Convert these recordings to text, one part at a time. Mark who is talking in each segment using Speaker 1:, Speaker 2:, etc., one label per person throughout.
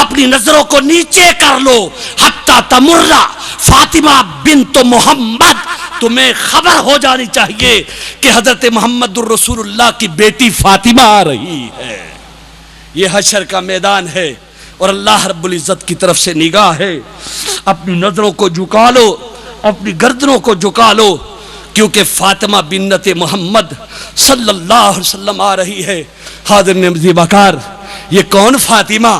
Speaker 1: اپنی نظروں کو نیچے کر لو حتی تمرہ فاطمہ بنت محمد، تمہیں خبر ہو جانی چاہیے کہ حضرت محمد الرسول اللہ کی بیٹی فاطمہ آ رہی ہے۔ یہ حشر کا میدان ہے اور اللہ رب العزت کی طرف سے نگاہ ہے۔ اپنی نظروں کو جھکا لو، اپنی گردنوں کو جھکا لو، کیونکہ فاطمہ بنت محمد صلی اللہ علیہ وسلم آ رہی ہے۔ حاضرین بکار، یہ کون فاطمہ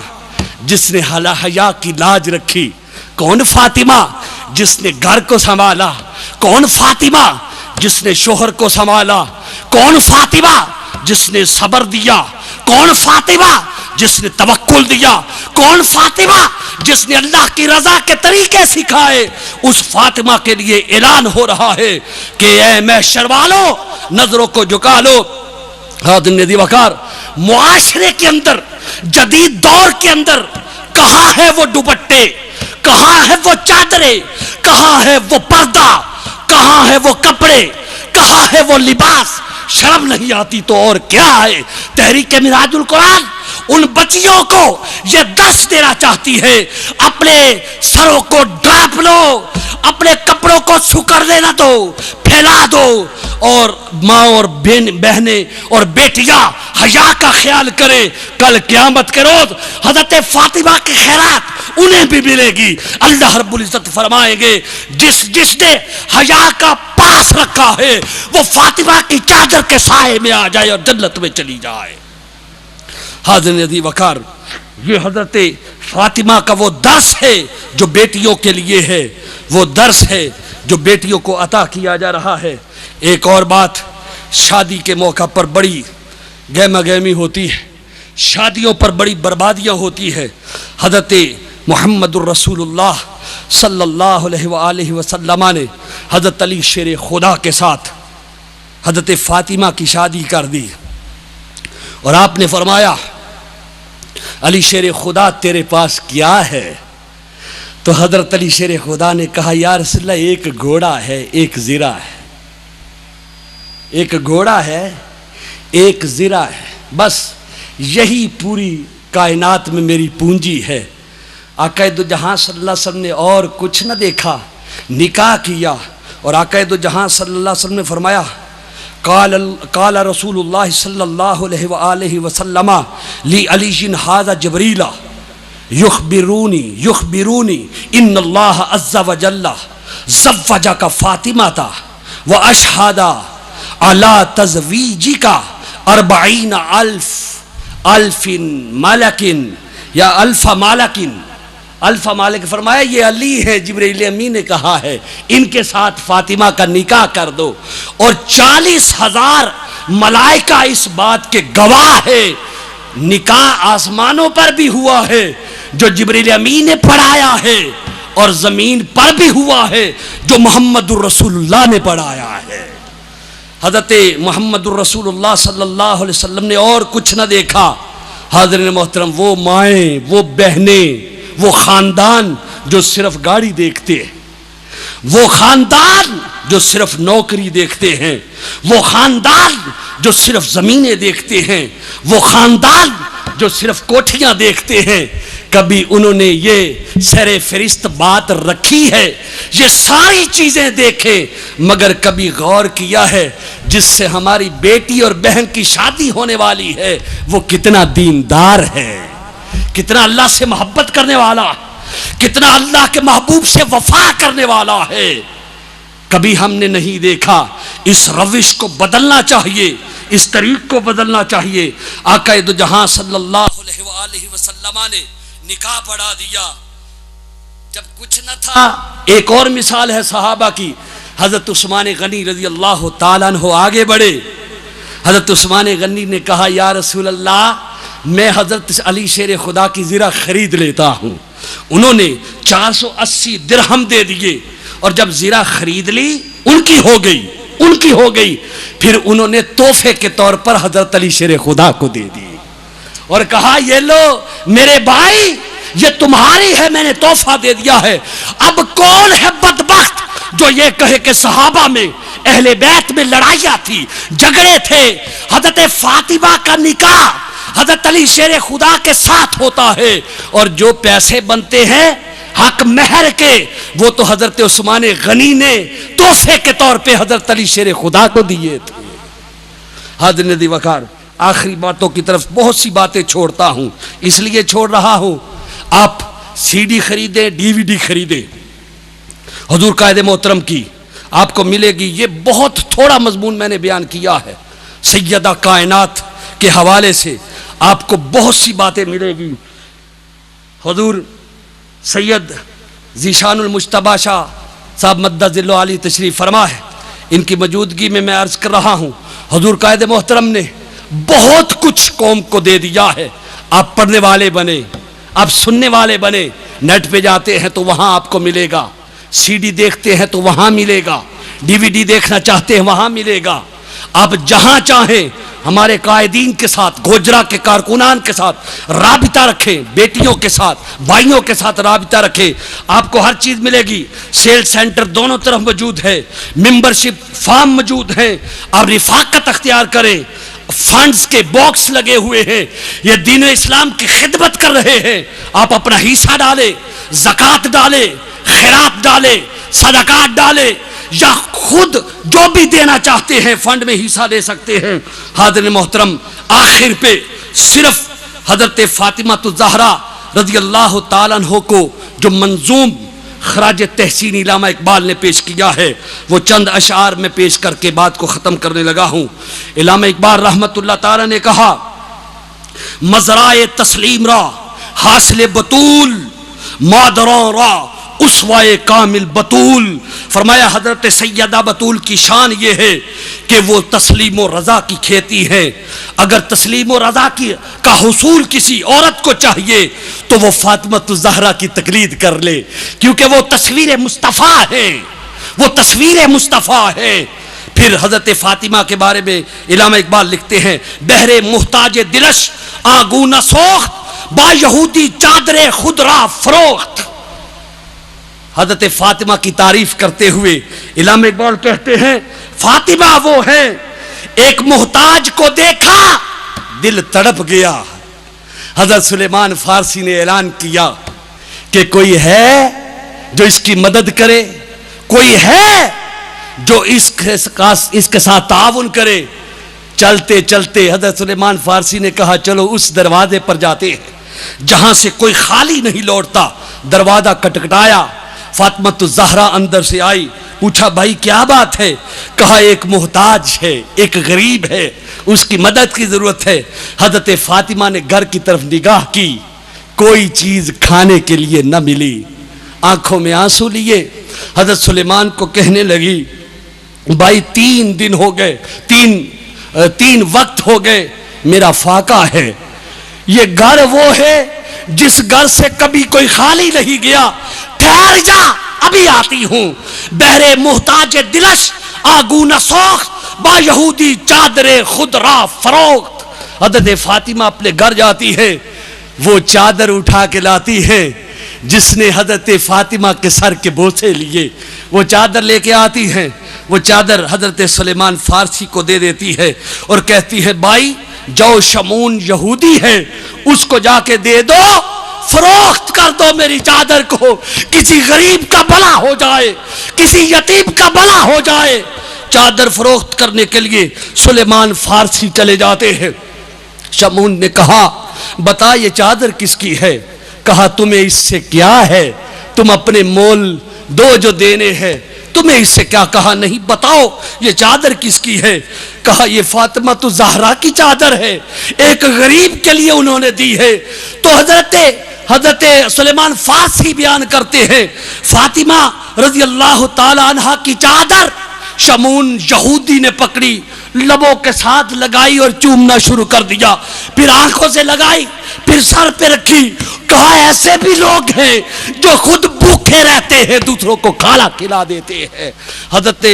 Speaker 1: جس نے حیا کی لاج رکھی؟ کون فاطمہ جس نے گھر کو سنبھالا؟ کون فاطمہ جس نے شوہر کو سنبھالا؟ کون فاطمہ جس نے صبر دیا؟ کون فاطمہ جس نے توکل دیا؟ کون فاطمہ جس نے اللہ کی رضا کے طریقے سکھائے؟ اس فاطمہ کے لیے اعلان ہو رہا ہے کہ اے محشر والو، نظروں کو جھکا لو۔ حاضرین وقار، معاشرے کے اندر، جدید دور کے اندر کہاں ہے وہ دوپٹے؟ کہاں ہے وہ چادریں؟ کہاں ہے وہ پردہ؟ کہاں ہے وہ کپڑے؟ کہاں ہے وہ لباس؟ شرم نہیں آتی تو اور کیا ہے؟ تحریک منہاج القرآن ان بچیوں کو یہ درس دینا چاہتی ہے، اپنے سروں کو ڈھانپ لو، اپنے کپڑوں کو سکڑ دینا دو، پھیلا دو، اور ماں اور بہنیں اور بیٹیاں حیا کا خیال کریں۔ کل قیامت کے روز حضرت فاطمہ کی خیرات انہیں بھی ملے گی۔ اللہ رب العزت فرمائیں گے جس نے حیا کا پاس رکھا ہے وہ فاطمہ کی چادر کے سائے میں آ جائے اور جنت میں چلی جائے۔ حاضرین عزیز وقار، یہ حضرت فاطمہ کا وہ درس ہے جو بیٹیوں کے لیے ہے، وہ درس ہے جو بیٹیوں کو عطا کیا جا رہا ہے۔ ایک اور بات، شادی کے موقع پر بڑی گہما گہمی ہوتی ہے، شادیوں پر بڑی بربادیاں ہوتی ہے۔ حضرت محمد الرسول اللہ صلی اللہ علیہ وآلہ وسلم نے حضرت علی شیر خدا کے ساتھ حضرت فاطمہ کی شادی کر دی، اور آپ نے فرمایا علی شیر خدا تیرے پاس کیا ہے؟ تو حضرت علی شیر خدا نے کہا یا رسول اللہ ایک گھوڑا ہے، ایک زرہ ہے، ایک گھوڑا ہے، ایک زرہ ہے، بس یہی پوری کائنات میں میری پونجی ہے۔ آقا دو جہاں صلی اللہ علیہ وسلم نے اور کچھ نہ دیکھا، نکاح کیا، اور آقا دو جہاں صلی اللہ علیہ وسلم نے فرمایا قال رسول اللہ صلی اللہ علیہ وآلہ وسلم لی علی ھذا جبریل یخبرونی ان اللہ عز وجل زوجک فاطمہ واشہد علی تزویجک 40,000 ملکن یا الف مالک فرمایا یہ علی ہے، جبرائیل امین نے کہا ہے ان کے ساتھ فاطمہ کا نکاح کر دو، اور 40,000 ملائکہ اس بات کے گواہ ہے۔ نکاح آسمانوں پر بھی ہوا ہے جو جبرائیل امین نے پڑھایا ہے، اور زمین پر بھی ہوا ہے جو محمد الرسول اللہ نے پڑھایا ہے۔ حضرت محمد الرسول اللہ صلی اللہ علیہ وسلم نے اور کچھ نہ دیکھا۔ حاضرین محترم، وہ مائیں، وہ بہنیں، وہ خاندان جو صرف گاڑی دیکھتے ہیں، وہ خاندان جو صرف نوکری دیکھتے ہیں، وہ خاندان جو صرف زمینیں دیکھتے ہیں، وہ خاندان جو صرف کوٹھیاں دیکھتے ہیں، کبھی انہوں نے یہ سر فہرست بات رکھی ہے یہ ساری چیزیں دیکھیں، مگر کبھی غور کیا ہے جس سے ہماری بیٹی اور بہن کی شادی ہونے والی ہے وہ کتنا دیندار ہے، کتنا اللہ سے محبت کرنے والا، کتنا اللہ کے محبوب سے وفا کرنے والا ہے؟ کبھی ہم نے نہیں دیکھا۔ اس روش کو بدلنا چاہیے، اس طریق کو بدلنا چاہیے۔ آقا دو جہاں صلی اللہ علیہ وآلہ وسلم نے نکاح پڑھا دیا جب کچھ نہ تھا۔ ایک اور مثال ہے صحابہ کی، حضرت عثمان غنی رضی اللہ تعالیٰ عنہ آگے بڑھے۔ حضرت عثمان غنی نے کہا یا رسول اللہ میں حضرت علی شیر خدا کی زرہ خرید لیتا ہوں۔ انہوں نے 480 درہم دے دیے، اور جب زرہ خرید لی ان کی ہو گئی، پھر انہوں نے تحفے کے طور پر حضرت علی شیر خدا کو دے دی اور کہا یہ لو میرے بھائی یہ تمہاری ہے، میں نے تحفہ دے دیا ہے۔ اب کون ہے بدبخت جو یہ کہے کہ صحابہ میں اہل بیت میں لڑائیاں تھی، جھگڑے تھے، حضرت فاطمہ کا نکاح حضرت علی شیر خدا کے ساتھ ہوتا ہے، اور جو پیسے بنتے ہیں حق مہر کے وہ تو حضرت عثمان غنی نے تحفے کے طور پہ حضرت علی شیر خدا کو دیے تھے۔ حاضرین دی وقار، آخری باتوں کی طرف بہت سی باتیں چھوڑتا ہوں، اس لیے چھوڑ رہا ہوں، آپ سی ڈی خریدیں، ڈی وی ڈی خریدیں حضور قائد محترم کی، آپ کو ملے گی۔ یہ بہت تھوڑا مضمون میں نے بیان کیا ہے، سیدہ کائنات کے حوالے سے آپ کو بہت سی باتیں ملے گی۔ حضور سید ذیشان المجتبی شاہ صاحب مدد ذلہ علی تشریف فرما ہے، ان کی موجودگی میں عرض کر رہا ہوں، حضور قائد محترم نے بہت کچھ قوم کو دے دیا ہے۔ آپ پڑھنے والے بنے، آپ سننے والے بنے، نیٹ پہ جاتے ہیں تو وہاں آپ کو ملے گا، سی ڈی دیکھتے ہیں تو وہاں ملے گا، ڈی وی ڈی دیکھنا چاہتے ہیں وہاں ملے گا۔ آپ جہاں چاہیں ہمارے قائدین کے ساتھ، گوجرا کے کارکنان کے ساتھ رابطہ رکھیں، بیٹیوں کے ساتھ، بھائیوں کے ساتھ رابطہ رکھیں، آپ کو ہر چیز ملے گی۔ سیل سینٹر دونوں طرف موجود ہے، ممبرشپ فارم موجود ہیں، آپ رفاقت اختیار کریں، فنڈز کے باکس لگے ہوئے ہیں، یہ دین اسلام کی خدمت کر رہے ہیں۔ آپ اپنا حصہ ڈالیں، زکوٰۃ ڈالیں، خیرات ڈالیں، صدقات ڈالیں، یا خود جو بھی دینا چاہتے ہیں فنڈ میں حصہ دے سکتے ہیں۔ حاضرین محترم، آخر پہ صرف حضرت فاطمہ الزہرا رضی اللہ تعالیٰ عنہ کو جو منظوم خراج تحسین علامہ اقبال نے پیش کیا ہے، وہ چند اشعار میں پیش کر کے بات کو ختم کرنے لگا ہوں۔ علامہ اقبال رحمت اللہ تعالیٰ نے کہا، مزرائے تسلیم را حاصل بطول، مادران را اسوائے کامل بطول۔ فرمایا حضرت سیدہ بطول کی شان یہ ہے کہ وہ تسلیم و رضا کی کھیتی ہے۔ اگر تسلیم و رضا کا حصول کسی عورت کو چاہیے تو وہ فاطمہ الزہرا کی تقلید کر لے، کیونکہ وہ تصویر مصطفیٰ ہے، وہ تصویر مصطفیٰ ہے۔ پھر حضرت فاطمہ کے بارے میں علامہ اقبال لکھتے ہیں، بہر محتاج دلش آگونہ سوخت، با یہودی چادر خود را فروخت۔ حضرت فاطمہ کی تعریف کرتے ہوئے علامہ اقبال کہتے ہیں، فاطمہ وہ ہے ایک محتاج کو دیکھا دل تڑپ گیا۔ حضرت سلیمان فارسی نے اعلان کیا کہ کوئی ہے جو اس کی مدد کرے، کوئی ہے جو اس کے ساتھ تعاون کرے۔ چلتے چلتے حضرت سلیمان فارسی نے کہا، چلو اس دروازے پر جاتے ہیں جہاں سے کوئی خالی نہیں لوٹتا۔ دروازہ کٹکھٹایا، فاطمہ الزہرا اندر سے آئی، پوچھا بھائی کیا بات ہے؟ کہا ایک محتاج ہے، ایک غریب ہے، اس کی مدد کی ضرورت ہے۔ حضرت فاطمہ نے گھر کی طرف نگاہ کی، کوئی چیز کھانے کے لیے نہ ملی، آنکھوں میں آنسو لیے حضرت سلیمان کو کہنے لگی، بھائی 3 دن ہو گئے، تین وقت ہو گئے، میرا فاقہ ہے۔ یہ گھر وہ ہے جس گھر سے کبھی کوئی خالی نہیں گیا، ٹھہر جا ابھی آتی ہوں۔ بہر محتاج دلش آگونہ سوخت، با یہودی چادر خود را فروخت۔ حضرت فاطمہ اپنے گھر جاتی ہے، وہ چادر اٹھا کے لاتی ہے جس نے حضرت فاطمہ کے سر کے بوسے لیے، وہ چادر لے کے آتی ہے، وہ چادر حضرت سلیمان فارسی کو دے دیتی ہے اور کہتی ہے، بھائی جو شمون یہودی ہے اس کو جا کے دے دو، فروخت کر دو میری چادر کو، کسی غریب کا بھلا ہو جائے، کسی یتیم کا بھلا ہو جائے۔ چادر فروخت کرنے کے لیے سلیمان فارسی چلے جاتے ہیں۔ شمون نے کہا، بتا یہ چادر کس کی ہے؟ کہا تمہیں اس سے کیا ہے، تم اپنے مول دو جو دینے ہیں، تمہیں اس سے کیا؟ کہا نہیں، بتاؤ یہ چادر کس کی ہے؟ کہا یہ فاطمہ الزہرا کی چادر ہے، ایک غریب کے لیے انہوں نے دی ہے۔ تو حضرت سلیمان فارسی بیان کرتے ہیں، فاطمہ رضی اللہ تعالی عنہ کی چادر شمون یہودی نے پکڑی، لبوں کے ساتھ لگائی اور چومنا شروع کر دیا، پھر آنکھوں سے لگائی، پھر سر پہ رکھی، کہا ایسے بھی لوگ ہیں جو خود بھوکے رہتے ہیں، دوسروں کو کھانا کھلا دیتے ہیں۔ حضرت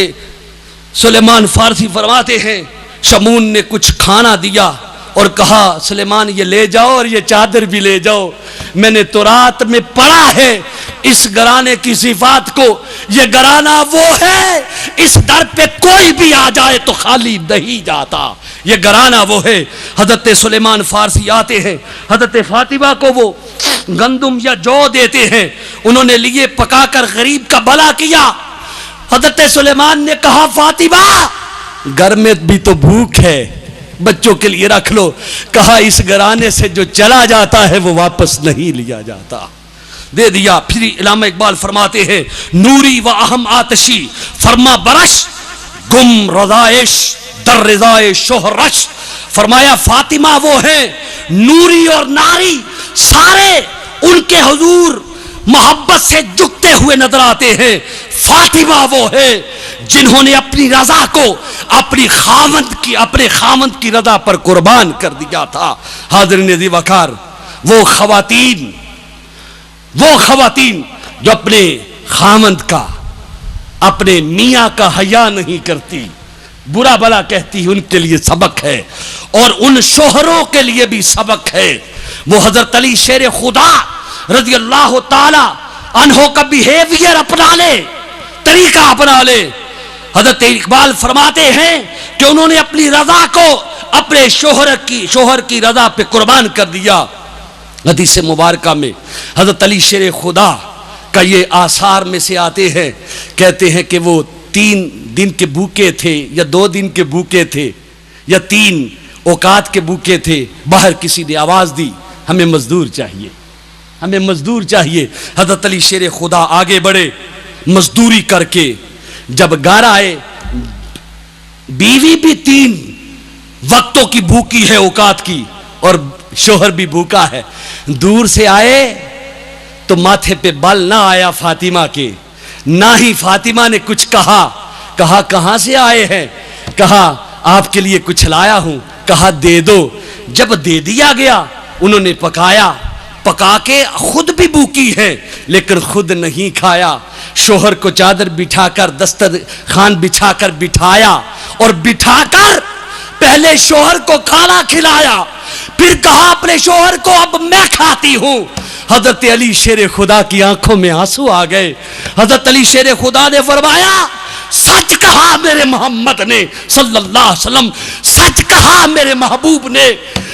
Speaker 1: سلیمان فارسی فرماتے ہیں، شمون نے کچھ کھانا دیا، اور کہا سلیمان یہ لے جاؤ اور یہ چادر بھی لے جاؤ، میں نے تورات میں پڑھا ہے اس گھرانے کی صفات کو، یہ گھرانہ وہ ہے اس در پہ کوئی بھی آ جائے تو خالی نہیں جاتا، یہ گھرانہ وہ ہے۔ حضرت سلیمان فارسی آتے ہیں، حضرت فاطمہ کو وہ گندم یا جو دیتے ہیں، انہوں نے لیے پکا کر غریب کا بھلا کیا۔ حضرت سلیمان نے کہا فاطمہ گھر میں بھی تو بھوک ہے، بچوں کے لیے رکھ لو۔ کہا اس گھرانے سے جو چلا جاتا ہے وہ واپس نہیں لیا جاتا، دے دیا۔ پھر علامہ اقبال فرماتے ہیں نوری و اہم آتشی فرما برش گم رضائش در رضائے شہرش، فرمایا فاطمہ وہ ہیں نوری اور ناری، سارے ان کے حضور محبت سے جھکتے ہوئے نظر آتے ہیں۔ فاطمہ وہ ہے جنہوں نے اپنی رضا کو اپنے خاوند کی رضا پر قربان کر دیا تھا۔ حاضرین ذی وقار، وہ خواتین جو اپنے خاوند کا، اپنے میاں کا حیا نہیں کرتی، برا بلا کہتی، ان کے لیے سبق ہے، اور ان شوہروں کے لیے بھی سبق ہے۔ وہ حضرت علی شیر خدا رضی اللہ تعالی عنہ کا بیہیویئر اپنا لے، طریقہ اپنا لے۔ حضرت اقبال فرماتے ہیں کہ انہوں نے اپنی رضا کو اپنے شوہر کی رضا پہ قربان کر دیا۔ حدیث مبارکہ میں حضرت علی شیر خدا کا یہ آثار میں سے آتے ہیں، کہتے ہیں کہ وہ 3 دن کے بھوکے تھے یا 2 دن کے بھوکے تھے یا 3 اوقات کے بھوکے تھے۔ باہر کسی نے آواز دی ہمیں مزدور چاہیے، ہمیں مزدور چاہیے۔ حضرت علی شیر خدا آگے بڑھے، مزدوری کر کے جب گھر آئے، بیوی بھی 3 وقتوں کی بھوکی ہے، اوقات کی، اور شوہر بھی بھوکا ہے۔ دور سے آئے تو ماتھے پہ بال نہ آیا فاطمہ کے، نہ ہی فاطمہ نے کچھ کہا۔ کہا کہاں سے آئے ہیں؟ کہا آپ کے لیے کچھ لایا ہوں۔ کہا دے دو۔ جب دے دیا گیا انہوں نے پکایا، پکا کے خود بھی بھوکی ہے لیکن خود نہیں کھایا۔ شوہر کو چادر بٹھا کر دسترخوان بچھا کر بٹھایا، اور بٹھا کر پہلے شوہر کو کھانا کھلایا، پھر کہا اپنے شوہر کو اب میں کھاتی ہوں۔ حضرت علی شیر خدا کی آنکھوں میں آنسو آ گئے۔ حضرت علی شیر خدا نے فرمایا سچ کہا میرے محمد نے صلی اللہ علیہ وسلم، سچ کہا میرے محبوب نے،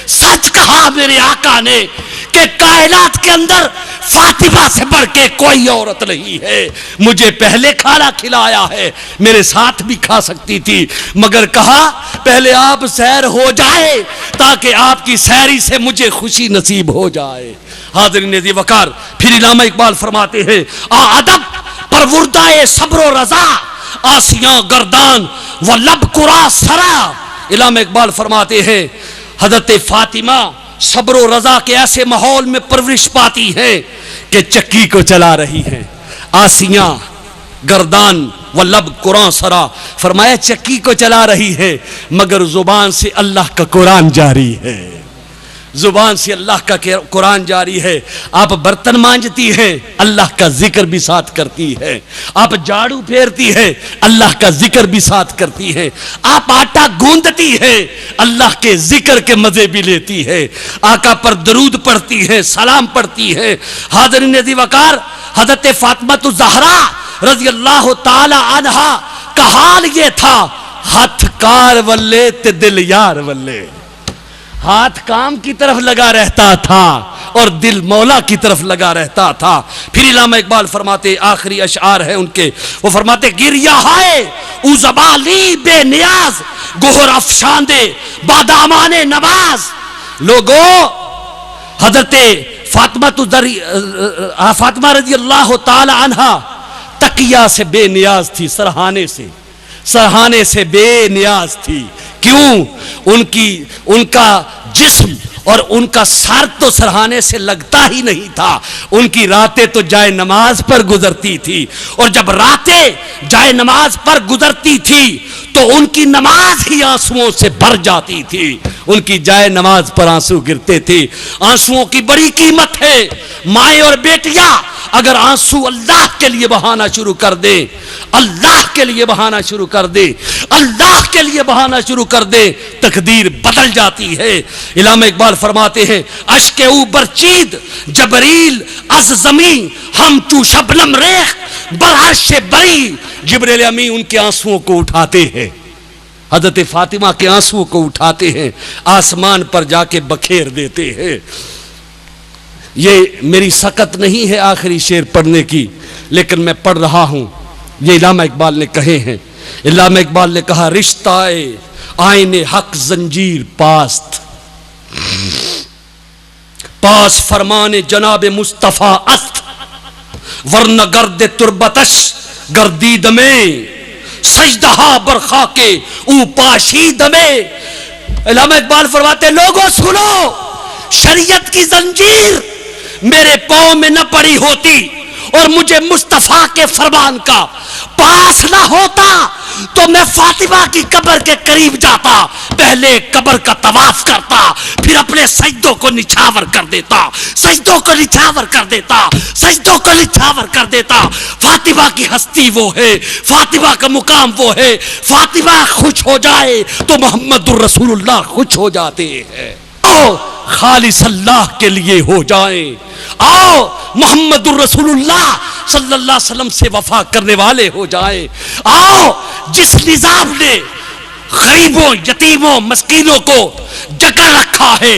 Speaker 1: سچ کہا میرے آقا نے کہ کائنات کے اندر فاطمہ سے بڑھ کے کوئی عورت نہیں ہے۔ مجھے پہلے کھانا کھلایا ہے، میرے ساتھ بھی کھا سکتی تھی، مگر کہا پہلے آپ سیر ہو جائے تاکہ آپ کی سیری سے مجھے خوشی نصیب ہو جائے۔ حاضرین ذی وقار، پھر علامہ اقبال فرماتے ہیں ادب پروردہ صبر و رضا آسیاں گردان و لب قرا سرا۔ علامہ اقبال فرماتے ہیں حضرت فاطمہ صبر و رضا کے ایسے ماحول میں پرورش پاتی ہیں کہ چکی کو چلا رہی ہیں، آسیاں گردان و لب قرآن سرا، فرمایا چکی کو چلا رہی ہے مگر زبان سے اللہ کا قرآن جاری ہے، زبان سے اللہ کا قرآن جاری ہے۔ آپ برتن مانجتی ہیں، اللہ کا ذکر بھی ساتھ کرتی ہے، آپ جھاڑو پھیرتی ہیں، اللہ کا ذکر بھی ساتھ کرتی ہیں، آپ آٹا گوندتی ہیں، اللہ کے ذکر کے مزے بھی لیتی ہے، آقا پر درود پڑھتی ہے، سلام پڑھتی ہے۔ حاضرین ذی وقار، حضرت فاطمہ الزہرا رضی اللہ تعالی عنہا کا حال یہ تھا، ہاتھ کار ولے تے دل یار ولے، ہاتھ کام کی طرف لگا رہتا تھا اور دل مولا کی طرف لگا رہتا تھا۔ پھر علامہ اقبال فرماتے، آخری اشعار ہیں ان کے، وہ فرماتے گریہ ہائے او زبالی بے نیاز گوہر افشاندے بادامان نواز۔ لوگو حضرت فاطمہ رضی اللہ تعالی عنہا تقیہ سے بے نیاز تھی، سرہانے سے بے نیاز تھی۔ کیوں؟ ان کا جسم اور ان کا سر تو سرہانے سے لگتا ہی نہیں تھا، ان کی راتیں تو جائے نماز پر گزرتی تھی، اور جب راتیں جائے نماز پر گزرتی تھی تو ان کی نماز ہی آنسوؤں سے بھر جاتی تھی، ان کی جائے نماز پر آنسو گرتے تھے۔ آنسوؤں کی بڑی قیمت ہے، مائیں اور بیٹیاں اگر آنسو اللہ کے لیے بہانا شروع کر دیں، اللہ کے لیے بہانا شروع کر دے، اللہ کے لیے بہانا شروع کر دے، تقدیر بدل جاتی ہے۔ علامہ اقبال فرماتے ہیں اشک او برچید جبریل از زمین ہم چو شبنم ریخ بر عرش بری، جبریل امین ان کے آنسوؤں کو اٹھاتے ہیں، حضرت فاطمہ کے آنسوؤں کو اٹھاتے ہیں، آسمان پر جا کے بکھیر دیتے ہیں۔ یہ میری سکت نہیں ہے آخری شعر پڑھنے کی، لیکن میں پڑھ رہا ہوں، یہ علامہ اقبال نے کہے ہیں۔ علامہ اقبال نے کہا رشتہ آئین حق زنجیر پاست، پاس فرمان جناب مصطفیٰ است، ورنہ گرد تربتش گردید میں سجدہا برخا کے او پاشید میں۔ علامہ اقبال فرماتے لوگوں سنو، شریعت کی زنجیر میرے پاؤں میں نہ پڑی ہوتی اور مجھے مصطفیٰ کے فرمان کا پاس نہ ہوتا تو میں فاطمہ کی قبر کے قریب جاتا، پہلے قبر کا طواف کرتا، پھر اپنے سجدوں کو نچھاور کر دیتا، سجدوں کو نچھاور کر دیتا، سجدوں کو نچھاور کر دیتا۔ فاطمہ کی ہستی وہ ہے، فاطمہ کا مقام وہ ہے، فاطمہ خوش ہو جائے تو محمد الرسول اللہ خوش ہو جاتے ہیں۔ آؤ خالص اللہ کے لیے ہو جائیں، آؤ محمد الرسول اللہ صلی اللہ علیہ وسلم سے وفا کرنے والے ہو جائیں، آؤ جس نظام نے غریبوں یتیموں مسکینوں کو جکڑ رکھا ہے،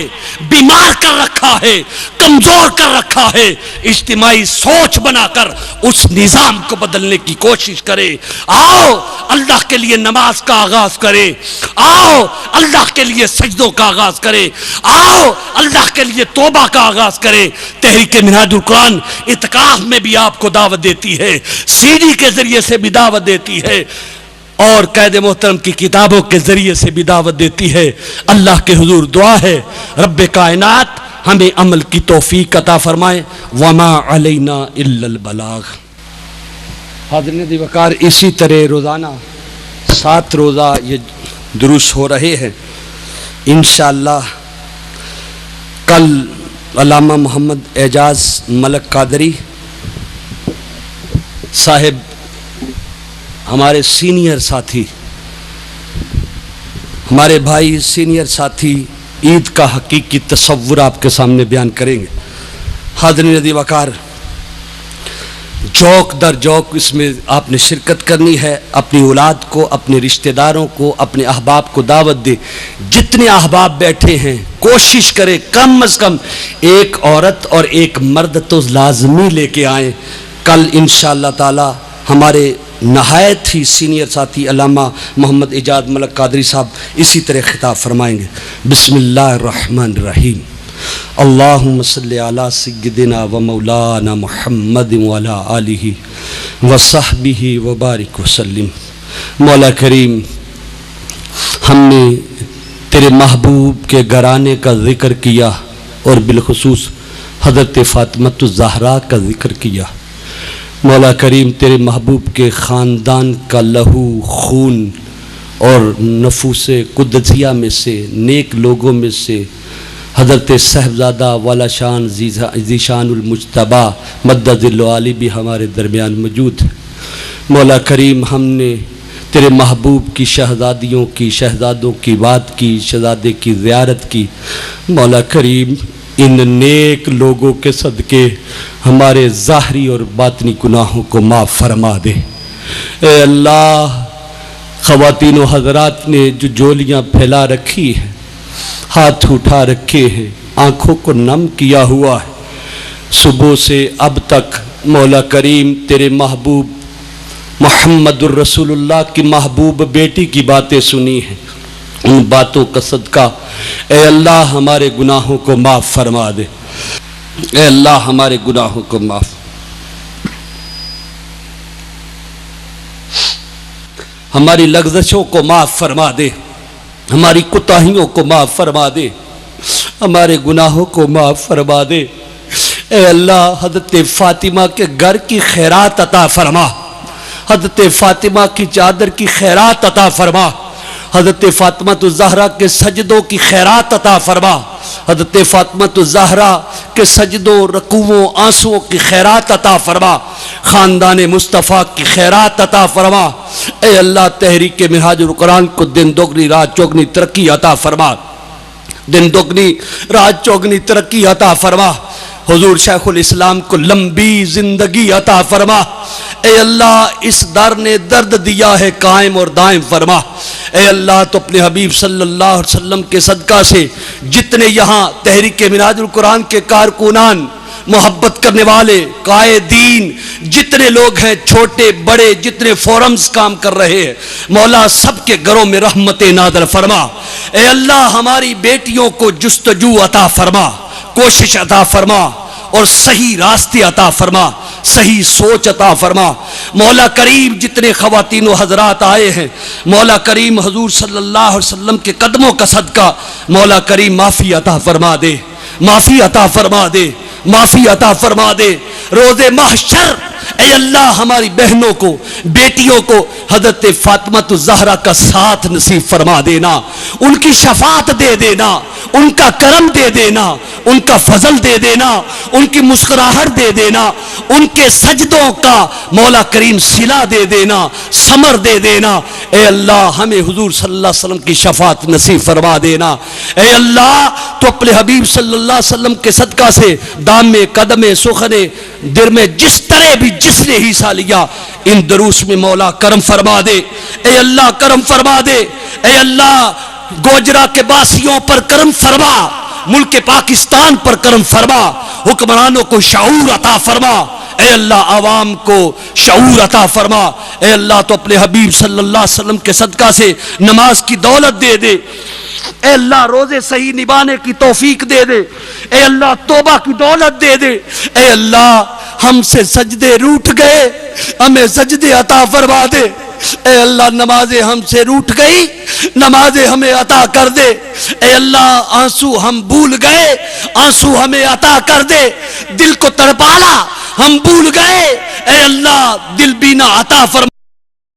Speaker 1: بیمار کر رکھا ہے، کمزور کر رکھا ہے، اجتماعی سوچ بنا کر اس نظام کو بدلنے کی کوشش کرے۔ آؤ اللہ کے لیے نماز کا آغاز کرے، آؤ اللہ کے لیے سجدوں کا آغاز کرے، آؤ اللہ کے لیے توبہ کا آغاز کرے۔ تحریک منہاج القرآن اعتکاف میں بھی آپ کو دعوت دیتی ہے، سی ڈی کے ذریعے سے بھی دعوت دیتی ہے، اور قید محترم کی کتابوں کے ذریعے سے بھی دعوت دیتی ہے۔ اللہ کے حضور دعا ہے رب کائنات ہمیں عمل کی توفیق عطا فرمائے، وما علینا الا البلاغ۔ حاضرین دی وقار، اسی طرح روزانہ 7 روزہ یہ دروس ہو رہے ہیں۔ انشاءاللہ کل علامہ محمد اعجاز ملک قادری صاحب ہمارے سینئر ساتھی، ہمارے بھائی سینئر ساتھی عید کا حقیقی تصور آپ کے سامنے بیان کریں گے۔ حاضرین دی وقار، جوک در جوک اس میں آپ نے شرکت کرنی ہے، اپنی اولاد کو، اپنے رشتہ داروں کو، اپنے احباب کو دعوت دے۔ جتنے احباب بیٹھے ہیں کوشش کریں کم از کم ایک عورت اور ایک مرد تو لازمی لے کے آئیں۔ کل انشاءاللہ تعالی ہمارے نہایت ہی سینئر ساتھی علامہ محمد اعجاز ملک قادری صاحب اسی طرح خطاب فرمائیں گے۔ بسم اللہ الرحمن الرحیم، اللہم صلی علی سیدنا و مولانا محمد وعلی آلہ و صحبہ و بارک وسلم۔ مولا کریم، ہم نے تیرے محبوب کے گھرانے کا ذکر کیا اور بالخصوص حضرت فاطمہ الزہرا کا ذکر کیا۔ مولا کریم، تیرے محبوب کے خاندان کا لہو خون اور نفوس قدسیہ میں سے نیک لوگوں میں سے حضرت صاحبزادہ والا شان ذیشان المجتبی مدد العالی بھی ہمارے درمیان موجود ہے۔ مولا کریم، ہم نے تیرے محبوب کی شہزادیوں کی، شہزادوں کی بات کی، شہزادے کی زیارت کی۔ مولا کریم، ان نیک لوگوں کے صدقے ہمارے ظاہری اور باطنی گناہوں کو معاف فرما دے۔ اے اللہ، خواتین و حضرات نے جو جولیاں پھیلا رکھی ہیں، ہاتھ اٹھا رکھے ہیں، آنکھوں کو نم کیا ہوا ہے، صبح سے اب تک مولا کریم تیرے محبوب محمد الرسول اللہ کی محبوب بیٹی کی باتیں سنی ہیں، ان باتوں کا صدقہ اے اللہ ہمارے گناہوں کو معاف فرما دے۔ اے اللہ ہمارے گناہوں کو معاف، ہماری لغزشوں کو معاف فرما دے، ہماری کوتاہیوں کو معاف فرما دے، ہمارے گناہوں کو معاف فرما دے۔ اے اللہ، حضرت فاطمہ کے گھر کی خیرات عطا فرما، حضرت فاطمہ کی چادر کی خیرات عطا فرما، حضرت فاطمہ الزہرا کے سجدوں کی خیرات عطا فرما، حضرت فاطمہ الزہرا کے سجدوں، رکوعوں، آنسوؤں کی خیرات عطا فرما، خاندان مصطفیٰ کی خیرات عطا فرما۔ اے اللہ تحریک منہاج القرآن کو دن دوگنی رات چوگنی ترقی عطا فرما، دن دوگنی رات چوگنی ترقی عطا فرما، حضور شیخ الاسلام کو لمبی زندگی عطا فرما، اے اللہ اس در نے درد دیا ہے قائم اور دائم فرما، اے اللہ تو اپنے حبیب صلی اللہ علیہ وسلم کے صدقہ سے جتنے یہاں تحریک منہاج القرآن کے کارکنان، محبت کرنے والے، قائدین، جتنے لوگ ہیں چھوٹے بڑے، جتنے فورمز کام کر رہے ہیں، مولا سب کے گھروں میں رحمت نازل فرما، اے اللہ ہماری بیٹیوں کو جستجو عطا فرما، کوشش عطا فرما اور صحیح راستے عطا فرما، صحیح سوچ عطا فرما، مولا کریم جتنے خواتین و حضرات آئے ہیں، مولا کریم حضور صلی اللہ علیہ وسلم کے قدموں کا صدقہ، مولا کریم معافی عطا فرما دے، معافی عطا فرما دے، معافی عطا فرما دے، روز محشر اے اللہ ہماری بہنوں کو، بیٹیوں کو حضرت فاطمہ الزہرا کا ساتھ نصیب فرما دینا، ان کی شفاعت دے دینا، ان کا کرم دے دینا، ان کا فضل دے دینا، ان کی مسکراہٹ دے دینا، ان کے سجدوں کا مولا کریم صلہ دے دینا، ثمر دے دینا، اے اللہ ہمیں حضور صلی اللہ علیہ وسلم کی شفاعت نصیب فرما دینا، اے اللہ تو اپنے حبیب صلی اللہ علیہ وسلم کے صدقہ سے دام میں قدم سخنے در میں جس طرح بھی جس نے حصہ لیا ان دروس میں مولا کرم فرما دے، اے اللہ کرم فرما دے، اے اللہ گوجرا کے باسیوں پر کرم فرما، ملک پاکستان پر کرم فرما، حکمرانوں کو شعور عطا فرما، اے اللہ عوام کو شعور عطا فرما، اے اللہ تو اپنے حبیب صلی اللہ علیہ وسلم کے صدقہ سے نماز کی دولت دے دے، اے اللہ روزے صحیح نبھانے کی توفیق دے دے، اے اللہ توبہ کی دولت دے دے، اے اللہ ہم سے سجدے روٹ گئے ہمیں سجدے عطا فرما دے، اے اللہ نمازیں ہم سے روٹ گئی نمازیں ہمیں عطا کر دے، اے اللہ آنسو ہم بھول گئے آنسو ہمیں عطا کر دے، دل کو تڑپانا ہم بھول گئے، اے اللہ دل بینا عطا فرما